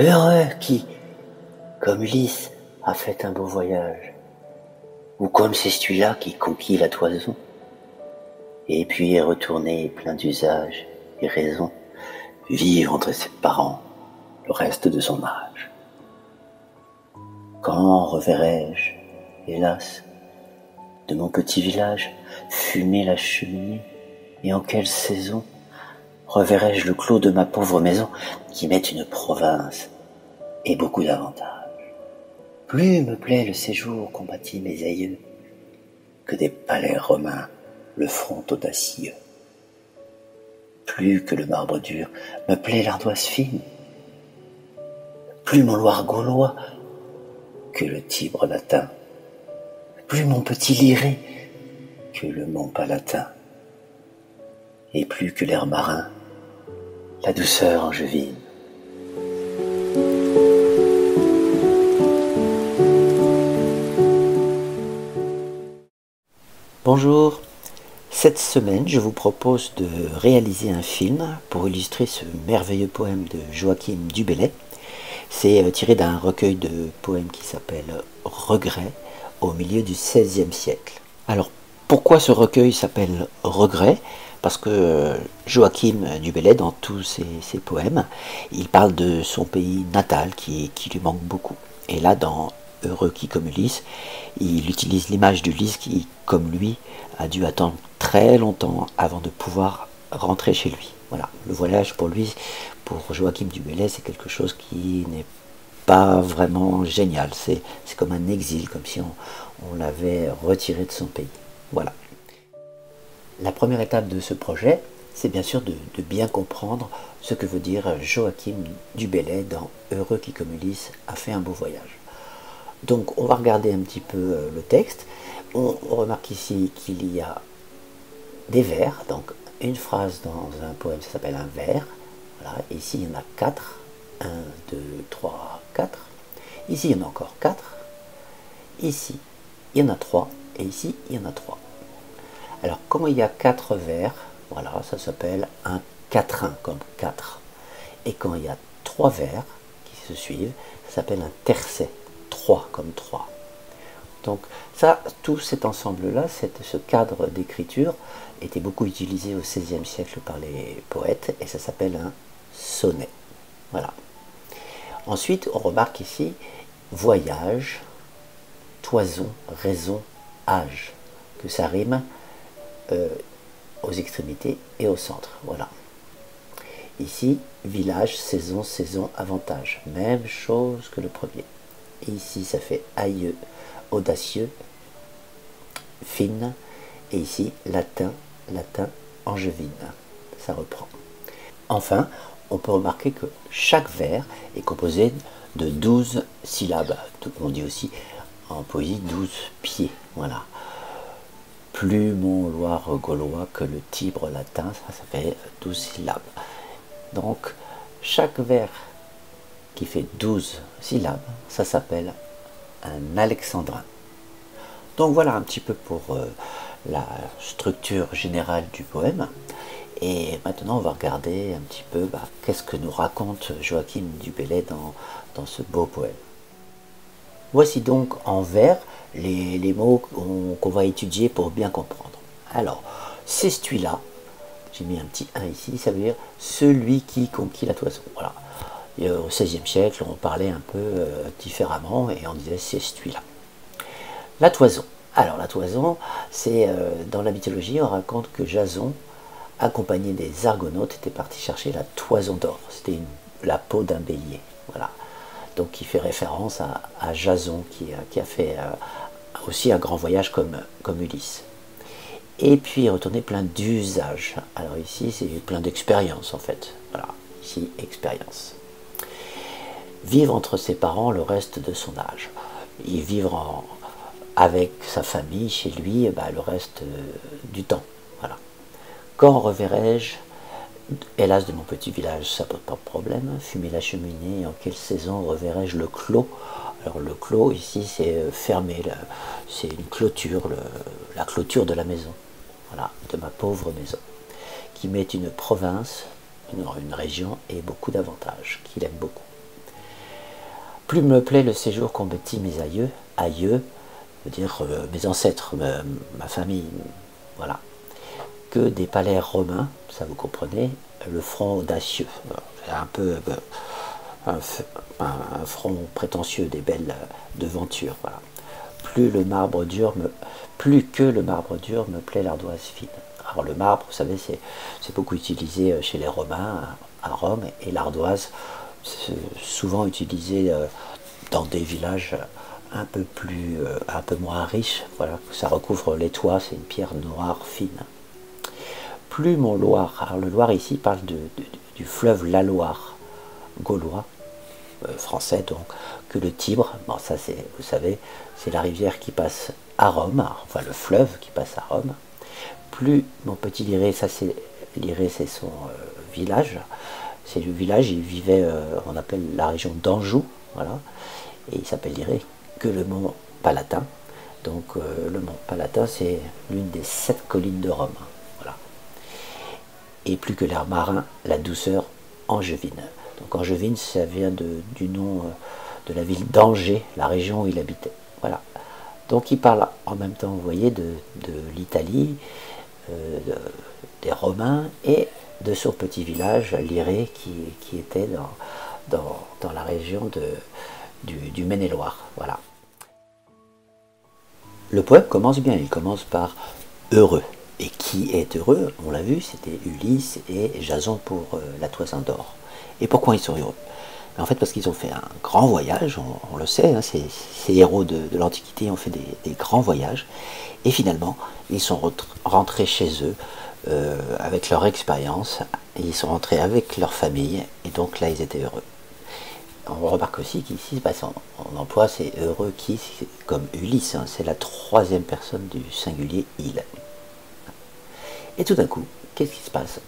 Heureux qui, comme Ulysse, a fait un beau voyage, ou comme c'est celui-là qui conquit la toison, et puis est retourné plein d'usage et raison, vivre entre ses parents le reste de son âge. Quand reverrai-je, hélas, de mon petit village fumer la cheminée, et en quelle saison reverrai-je le clos de ma pauvre maison qui m'est une province et beaucoup d'avantages. Plus me plaît le séjour qu'ont bâti mes aïeux que des palais romains le front audacieux. Plus que le marbre dur me plaît l'ardoise fine, plus mon Loir gaulois que le Tibre latin, plus mon petit Liré que le Mont Palatin, et plus que l'air marin, la douceur angevine. Bonjour, cette semaine je vous propose de réaliser un film pour illustrer ce merveilleux poème de Joachim du Bellay. C'est tiré d'un recueil de poèmes qui s'appelle Regret au milieu du XVIe siècle. Alors pourquoi ce recueil s'appelle Regret ? Parce que Joachim du Bellay, dans tous ses poèmes, il parle de son pays natal qui lui manque beaucoup. Et là, dans Heureux qui comme Ulysse, il utilise l'image d'Ulysse qui, comme lui, a dû attendre très longtemps avant de pouvoir rentrer chez lui. Voilà, le voyage pour lui, pour Joachim du Bellay, c'est quelque chose qui n'est pas vraiment génial. C'est comme un exil, comme si on l'avait retiré de son pays. Voilà. La première étape de ce projet, c'est bien sûr de bien comprendre ce que veut dire Joachim du Bellay dans Heureux qui comme Ulysse a fait un beau voyage. Donc on va regarder un petit peu le texte. On remarque ici qu'il y a des vers, donc une phrase dans un poème, ça s'appelle un vers. Voilà. Ici il y en a 4. 1, 2, 3, 4. Ici il y en a encore 4. Ici il y en a 3. Et ici il y en a 3. Alors comme il y a 4 vers, voilà, ça s'appelle un quatrain, comme 4. Et quand il y a 3 vers qui se suivent, ça s'appelle un tercet. 3 comme 3. Donc ça, tout cet ensemble-là, ce cadre d'écriture était beaucoup utilisé au XVIe siècle par les poètes et ça s'appelle un sonnet. Voilà. Ensuite, on remarque ici voyage, toison, raison, âge, que ça rime aux extrémités et au centre. Voilà. Ici, village, saison, saison, avantage. Même chose que le premier. Et ici, ça fait aïeux, audacieux, fine. Et ici, latin, latin, angevine. Ça reprend. Enfin, on peut remarquer que chaque vers est composé de 12 syllabes. On dit aussi en poésie 12 pieds. Voilà. Plus mon Loir gaulois que le Tibre latin, ça fait 12 syllabes. Donc, chaque vers qui fait 12 syllabes, ça s'appelle un alexandrin. Donc voilà un petit peu pour la structure générale du poème. Et maintenant, on va regarder un petit peu qu'est-ce que nous raconte Joachim du Bellay dans ce beau poème. Voici donc en vers les mots qu'on va étudier pour bien comprendre. Alors, c'est celui-là, j'ai mis un petit 1 ici, ça veut dire celui qui conquit la toison. Voilà. Et au XVIe siècle, on parlait un peu différemment et on disait c'est celui-là. La toison. Alors la toison, c'est dans la mythologie, on raconte que Jason, accompagné des Argonautes, était parti chercher la toison d'or. C'était la peau d'un bélier. Voilà. Donc il fait référence à Jason qui a fait aussi un grand voyage comme Ulysse. Et puis retourner plein d'usages. Alors ici, c'est plein d'expériences en fait. Voilà, ici, expérience. Vivre entre ses parents le reste de son âge. Et vivre avec sa famille chez lui le reste du temps. Voilà. Quand reverrai-je, hélas de mon petit village, ça pose pas de problème, fumer la cheminée, en quelle saison reverrai-je le clos? Alors le clos ici c'est fermé, c'est une clôture, la clôture de la maison, voilà, de ma pauvre maison, qui met une province, une région et beaucoup d'avantages, qu'il aime beaucoup. Plus me plaît le séjour qu'ont bâti mes aïeux, aïeux, veut dire mes ancêtres, ma famille, voilà, que des palais romains, ça vous comprenez, le front audacieux, c'est un peu un front prétentieux, des belles devantures, voilà. Plus que le marbre dur me plaît l'ardoise fine. Alors le marbre, vous savez, c'est beaucoup utilisé chez les Romains, à Rome, et l'ardoise, c'est souvent utilisé dans des villages un peu moins riches, voilà, ça recouvre les toits, c'est une pierre noire fine. Plus mon Loire, alors le Loire ici parle du fleuve la Loire, gaulois, français donc, que le Tibre, bon ça c'est, vous savez, c'est la rivière qui passe à Rome, enfin le fleuve qui passe à Rome. Plus mon petit Liré, ça c'est Liré, c'est son village, c'est le village, il vivait, on appelle la région d'Anjou, voilà, et il s'appelle Liré, que le mont Palatin. Donc le mont Palatin c'est l'une des 7 collines de Rome, voilà. Et plus que l'air marin, la douceur angevine. Donc Angevine, ça vient du nom de la ville d'Angers, la région où il habitait. Voilà. Donc il parle en même temps, vous voyez, de l'Italie, des Romains et de son petit village, Liré, qui était dans la région du Maine-et-Loire. Voilà. Le poème commence bien, il commence par heureux. Et qui est heureux, on l'a vu, c'était Ulysse et Jason pour la Toison d'Or. Et pourquoi ils sont heureux? En fait, parce qu'ils ont fait un grand voyage, on le sait, hein, ces héros de l'Antiquité ont fait des grands voyages, et finalement, ils sont rentrés chez eux avec leur expérience, et ils sont rentrés avec leur famille, et donc là, ils étaient heureux. On remarque aussi qu'ici, on emploie ces heureux qui, comme Ulysse, hein, c'est la 3e personne du singulier il. Et tout d'un coup, qu'est-ce qui se passe?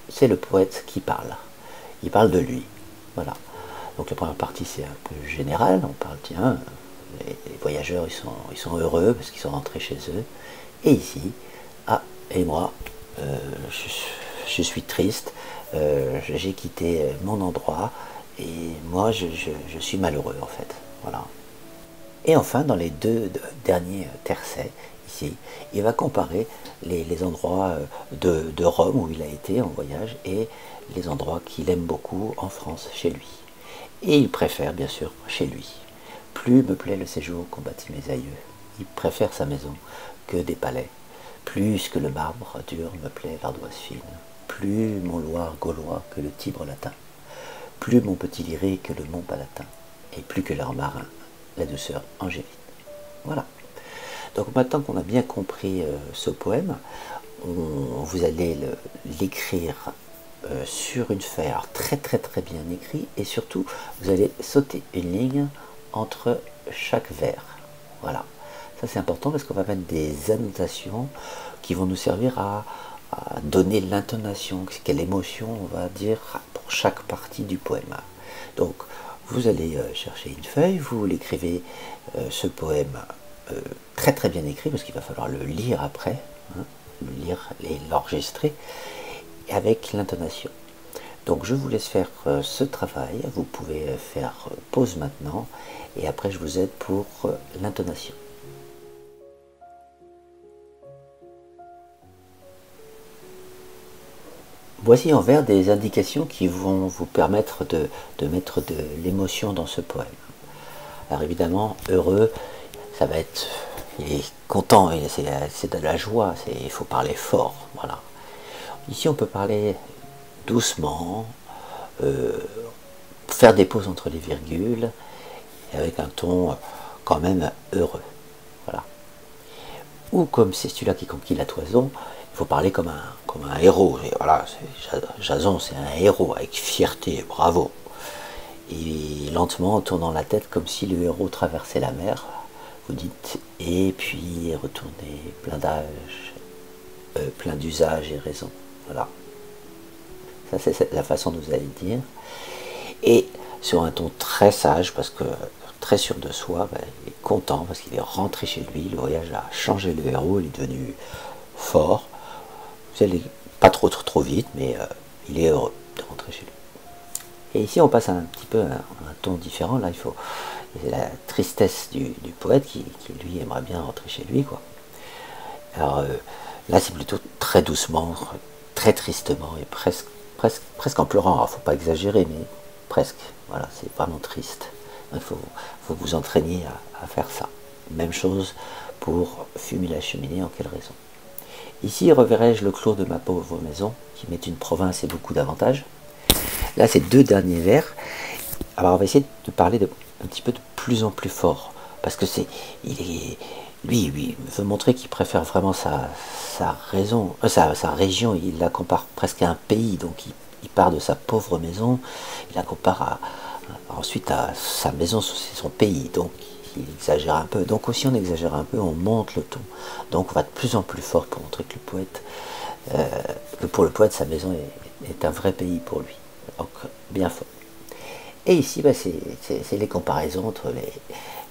C'est le poète qui parle. Il parle de lui. Voilà. Donc la première partie, c'est un peu général. On parle, tiens, les voyageurs, ils sont heureux parce qu'ils sont rentrés chez eux. Et ici, et moi, je suis triste. J'ai quitté mon endroit. Et moi, je suis malheureux, en fait. Voilà. Et enfin, dans les 2 derniers tercets, ici, il va comparer les endroits de Rome où il a été en voyage et les endroits qu'il aime beaucoup en France, chez lui. Et il préfère, bien sûr, chez lui. Plus me plaît le séjour qu'ont bâti mes aïeux. Il préfère sa maison que des palais. Plus que le marbre dur me plaît l'ardoise fine. Plus mon Loire gaulois que le Tibre latin. Plus mon petit Liré que le mont Palatin. Et plus que l'air marin, la douceur angéline. Voilà. Donc maintenant qu'on a bien compris ce poème, vous allez l'écrire sur une feuille, alors très bien écrit, et surtout vous allez sauter une ligne entre chaque vers. Voilà, ça c'est important parce qu'on va mettre des annotations qui vont nous servir à donner l'intonation, quelle émotion on va dire pour chaque partie du poème. Donc vous allez chercher une feuille, vous l'écrivez ce poème très bien écrit, parce qu'il va falloir le lire après, hein, le lire et l'enregistrer, avec l'intonation. Donc je vous laisse faire ce travail, vous pouvez faire pause maintenant, et après je vous aide pour l'intonation. Voici en vers des indications qui vont vous permettre de mettre de l'émotion dans ce poème. Alors évidemment, heureux, ça va être, il est content, c'est de la joie, il faut parler fort, voilà. Ici on peut parler doucement, faire des pauses entre les virgules, et avec un ton quand même heureux, voilà. Ou comme c'est celui-là qui conquit la toison, il faut parler comme un héros, et voilà, Jason c'est un héros, avec fierté, bravo. Et lentement, en tournant la tête comme si le héros traversait la mer, vous dites, et puis retournez, plein d'usage et raison. Voilà. Ça, c'est la façon dont vous allez le dire. Et sur un ton très sage, parce que très sûr de soi, il est content, parce qu'il est rentré chez lui, le voyage a changé le héros, il est devenu fort. Vous allez pas trop vite, mais il est heureux de rentrer chez lui. Et ici on passe un petit peu un ton différent, là il faut la tristesse du poète qui lui aimerait bien rentrer chez lui, quoi. Alors là c'est plutôt très doucement, très tristement et presque en pleurant. Alors faut pas exagérer, mais presque. Voilà, c'est vraiment triste. Il faut vous entraîner à faire ça. Même chose pour fumer la cheminée, en quelle raison. Ici reverrai-je le clos de ma pauvre maison, qui m'est une province et beaucoup d'avantages. Là c'est deux derniers vers. Alors on va essayer de parler un petit peu de plus en plus fort, parce que lui veut montrer qu'il préfère vraiment sa région. Il la compare presque à un pays, donc il part de sa pauvre maison, il la compare ensuite à sa maison, c'est son pays, donc il exagère un peu. Donc aussi on exagère un peu, on monte le ton, donc on va de plus en plus fort pour montrer que le poète, pour le poète, sa maison est un vrai pays pour lui, donc bien fort. Et ici, bah, c'est les comparaisons entre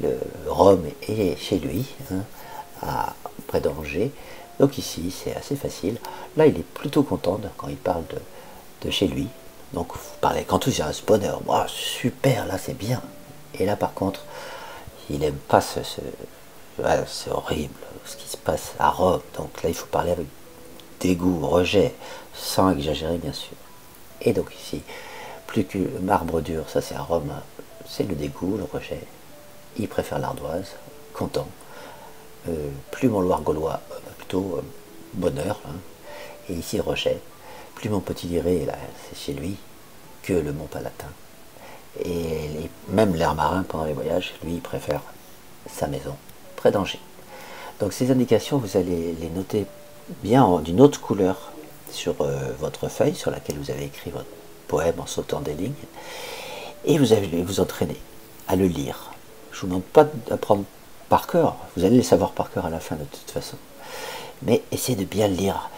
le Rome et chez lui, hein, près d'Angers. Donc ici, c'est assez facile. Là, il est plutôt content quand il parle de chez lui. Donc, vous parlez avec enthousiasme, bonheur. Wow, super, là, c'est bien. Et là, par contre, il n'aime pas c'est horrible ce qui se passe à Rome. Donc là, il faut parler avec dégoût, rejet, sans exagérer, bien sûr. Et donc ici, plus que marbre dur, ça c'est à Rome, c'est le dégoût, le rejet. Il préfère l'ardoise, content. Plus mon Loire gaulois, plutôt bonheur. Hein. Et ici, rejet. Plus mon petit Liré, là, c'est chez lui, que le Mont Palatin. Et même l'air marin pendant les voyages, lui, il préfère sa maison, près d'Angers. Donc ces indications, vous allez les noter bien d'une autre couleur sur votre feuille sur laquelle vous avez écrit votre poème en sautant des lignes, et vous allez vous entraîner à le lire. Je ne vous demande pas d'apprendre par cœur, vous allez le savoir par cœur à la fin de toute façon, mais essayez de bien le lire,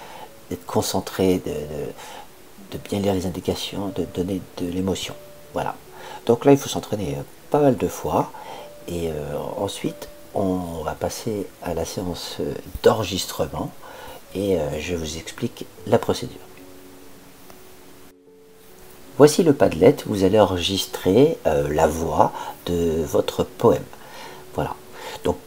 d'être concentré, de bien lire les indications, de donner de l'émotion. Voilà. Donc là, il faut s'entraîner pas mal de fois, et ensuite, on va passer à la séance d'enregistrement, et je vous explique la procédure. Voici le Padlet, vous allez enregistrer la voix de votre poème. Voilà. Donc,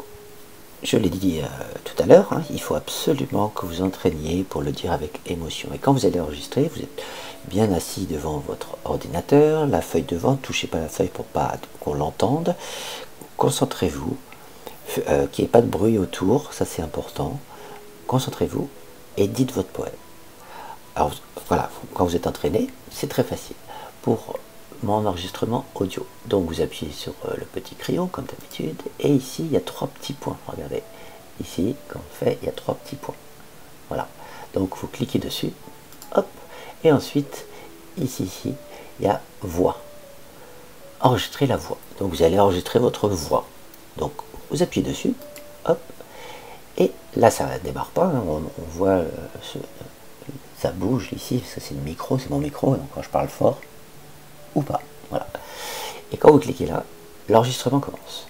je l'ai dit tout à l'heure, hein, il faut absolument que vous entraîniez pour le dire avec émotion. Et quand vous allez enregistrer, vous êtes bien assis devant votre ordinateur, la feuille devant, ne touchez pas la feuille pour pas qu'on l'entende. Concentrez-vous, qu'il n'y ait pas de bruit autour, ça c'est important. Concentrez-vous et dites votre poème. Alors voilà, quand vous êtes entraîné, c'est très facile. Pour mon enregistrement audio, donc vous appuyez sur le petit crayon comme d'habitude, et ici il y a 3 petits points. Regardez, ici quand on fait, il y a 3 petits points. Voilà, donc vous cliquez dessus, hop, et ensuite ici il y a voix. Enregistrer la voix. Donc vous allez enregistrer votre voix. Donc vous appuyez dessus, hop, et là ça ne démarre pas, hein, on voit ça bouge ici, parce que c'est le micro, c'est mon micro, donc quand je parle fort, ou pas, voilà. Et quand vous cliquez là, l'enregistrement commence.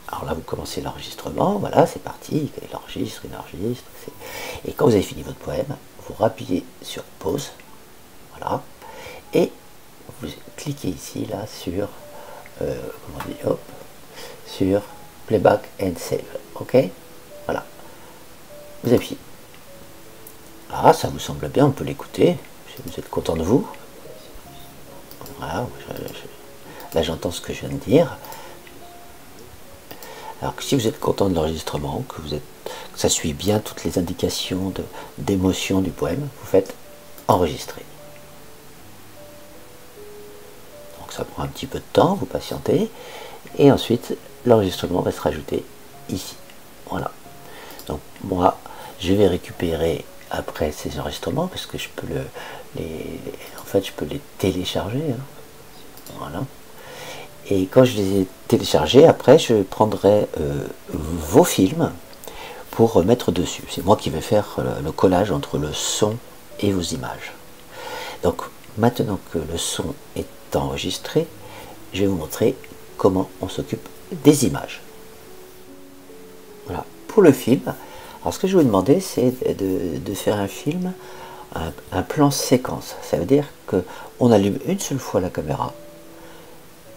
Alors là, vous commencez l'enregistrement, voilà, c'est parti, il enregistre, et quand vous avez fini votre poème, vous rappuyez sur pause, voilà, et vous cliquez ici, là, sur, comment on dit, hop, sur playback and save, ok, voilà, vous appuyez. Ah, ça vous semble bien, on peut l'écouter, si vous êtes content de vous. Voilà, là j'entends ce que je viens de dire. Alors que si vous êtes content de l'enregistrement, que ça suit bien toutes les indications d'émotion du poème, vous faites enregistrer. Donc ça prend un petit peu de temps, vous patientez, et ensuite l'enregistrement va se rajouter ici. Voilà. Donc moi, je vais récupérer après ces enregistrements, parce que je peux je peux les télécharger, hein. Voilà. Et quand je les ai téléchargés, après je prendrai vos films pour mettre dessus. C'est moi qui vais faire le collage entre le son et vos images. Donc maintenant que le son est enregistré, je vais vous montrer comment on s'occupe des images. Voilà. Pour le film, alors ce que je vais vous demander, c'est de faire un film un plan séquence. Ça veut dire qu'on allume une seule fois la caméra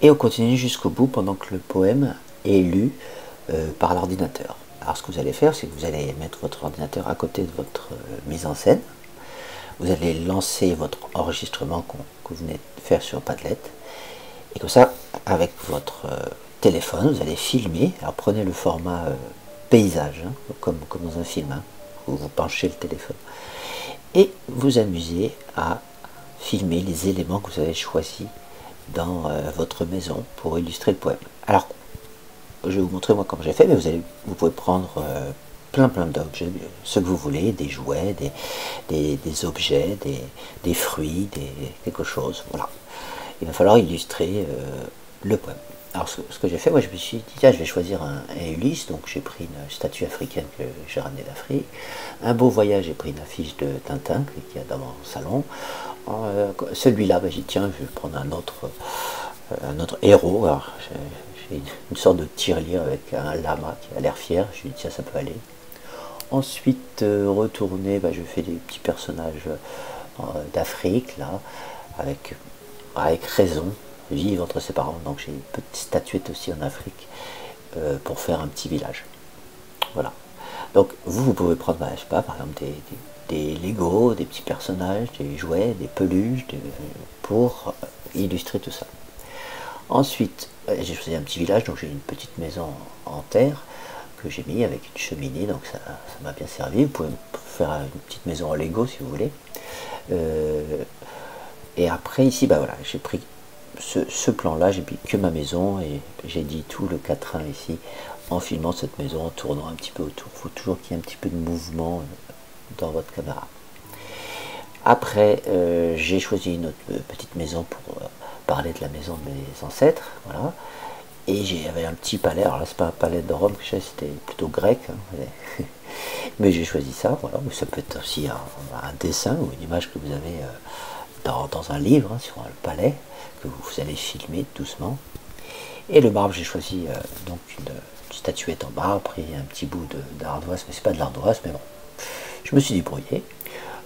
et on continue jusqu'au bout pendant que le poème est lu par l'ordinateur. Alors ce que vous allez faire, c'est que vous allez mettre votre ordinateur à côté de votre mise en scène. Vous allez lancer votre enregistrement que vous venez de faire sur Padlet. Et comme ça, avec votre téléphone, vous allez filmer. Alors prenez le format paysage, hein, comme dans un film, hein, où vous penchez le téléphone. Et vous amusez à filmer les éléments que vous avez choisis dans votre maison pour illustrer le poème. Alors, je vais vous montrer moi comment j'ai fait, mais vous pouvez prendre plein d'objets, ce que vous voulez, des jouets, des objets, des fruits, quelque chose, voilà. Il va falloir illustrer le poème. Alors ce que j'ai fait, moi je me suis dit, tiens, je vais choisir un Ulysse, donc j'ai pris une statue africaine que j'ai ramenée d'Afrique. Un beau voyage, j'ai pris une affiche de Tintin qu'il y a dans mon salon. Celui-là, j'ai dit, tiens, je vais prendre un autre héros. Alors, j'ai une sorte de tirelire avec un lama qui a l'air fier. Je lui ai dit, tiens, ça peut aller. Ensuite, retourner, je fais des petits personnages d'Afrique, là, avec raison, vivre entre ses parents. Donc j'ai une petite statuette aussi en Afrique pour faire un petit village. Voilà. Donc vous pouvez prendre, je sais pas, par exemple des Lego, des petits personnages, des jouets, des peluches, pour illustrer tout ça. Ensuite, j'ai choisi un petit village, donc j'ai une petite maison en terre que j'ai mis avec une cheminée, donc ça m'a bien servi. Vous pouvez faire une petite maison en Lego si vous voulez. Et après ici, voilà, j'ai pris ce plan-là, j'ai pris que ma maison et j'ai dit tout le quatrain ici en filmant cette maison, en tournant un petit peu autour. Il faut toujours qu'il y ait un petit peu de mouvement dans votre caméra. Après, j'ai choisi une autre petite maison pour parler de la maison de mes ancêtres, voilà. Et j'avais un petit palais, alors là c'est pas un palais de Rome que j'ai, c'était plutôt grec, hein, mais j'ai choisi ça, voilà. Ça peut être aussi un dessin ou une image que vous avez dans un livre, hein, sur le palais, que vous allez filmer doucement. Et le marbre, j'ai choisi donc une statuette en marbre, pris un petit bout d'ardoise, mais c'est pas de l'ardoise, mais bon, je me suis débrouillé.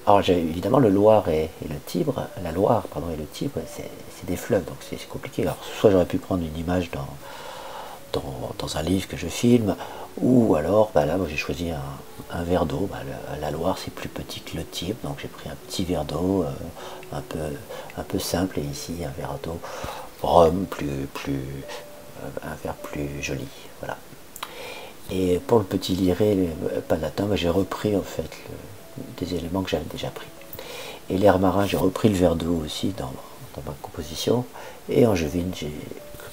Alors j'ai évidemment le Loir et le Tibre, la Loire pardon et le Tibre, c'est des fleuves, donc c'est compliqué. Alors soit j'aurais pu prendre une image dans un livre que je filme, ou alors là j'ai choisi un verre d'eau. La Loire c'est plus petit que le Tibre, donc j'ai pris un petit verre d'eau un peu simple, et ici un verre d'eau rhum, un verre plus joli, voilà. Et pour le petit liret, le palatin, j'ai repris en fait des éléments que j'avais déjà pris. Et l'air marin, j'ai repris le verre d'eau aussi dans ma composition. Et angevine,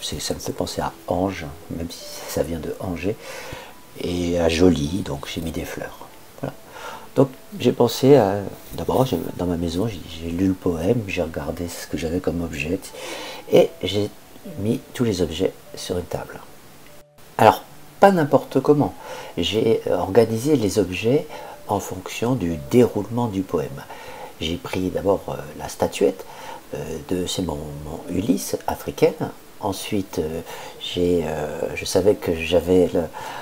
ça me fait penser à Ange, même si ça vient de Angers, et à Joly, donc j'ai mis des fleurs. Voilà. Donc j'ai pensé à, d'abord dans ma maison, j'ai lu le poème, j'ai regardé ce que j'avais comme objet, et j'ai mis tous les objets sur une table. Alors, pas n'importe comment, j'ai organisé les objets en fonction du déroulement du poème. J'ai pris d'abord la statuette, c'est mon Ulysse africaine. Ensuite, je savais que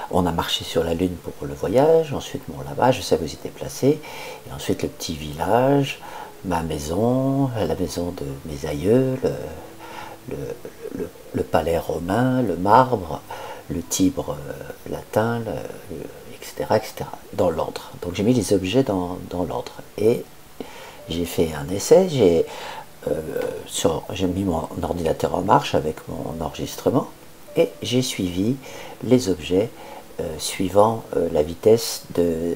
on a marché sur la Lune pour le voyage. Ensuite, mon lama, je savais où j'étais placé. Et ensuite, le petit village, ma maison, la maison de mes aïeux, le palais romain, le marbre, le Tibre latin, etc., dans l'ordre. Donc j'ai mis les objets dans l'ordre. Et j'ai fait un essai, j'ai mis mon ordinateur en marche avec mon enregistrement, et j'ai suivi les objets suivant la vitesse de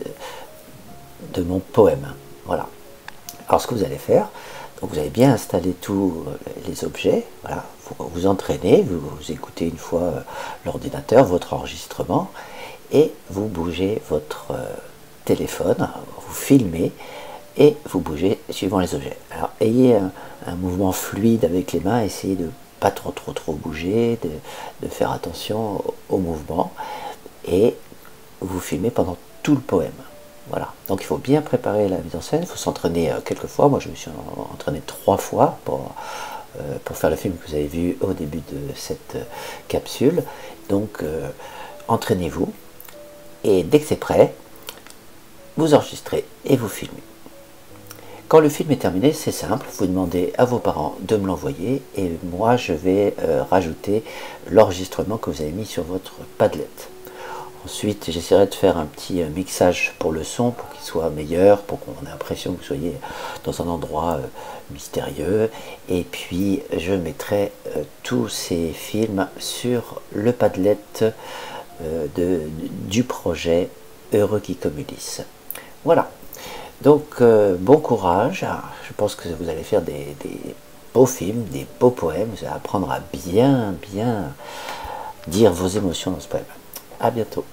mon poème. Voilà. Alors ce que vous allez faire, donc vous allez bien installer tous les objets, voilà, vous entraînez, vous écoutez une fois l'ordinateur, votre enregistrement, et vous bougez votre téléphone, vous filmez, et vous bougez suivant les objets. Alors ayez un mouvement fluide avec les mains, essayez de pas trop bouger, de faire attention au mouvement, et vous filmez pendant tout le poème. Voilà, donc il faut bien préparer la mise en scène, il faut s'entraîner quelques fois. Moi je me suis entraîné 3 fois pour faire le film que vous avez vu au début de cette capsule. Donc entraînez-vous, et dès que c'est prêt, vous enregistrez et vous filmez. Quand le film est terminé, c'est simple, vous demandez à vos parents de me l'envoyer et moi je vais rajouter l'enregistrement que vous avez mis sur votre Padlet. Ensuite, j'essaierai de faire un petit mixage pour le son, pour qu'il soit meilleur, pour qu'on ait l'impression que vous soyez dans un endroit mystérieux. Et puis, je mettrai tous ces films sur le Padlet du projet Heureux qui comme Ulysse. Voilà. Donc, bon courage. Je pense que vous allez faire des beaux films, des beaux poèmes. Vous allez apprendre à bien dire vos émotions dans ce poème. À bientôt.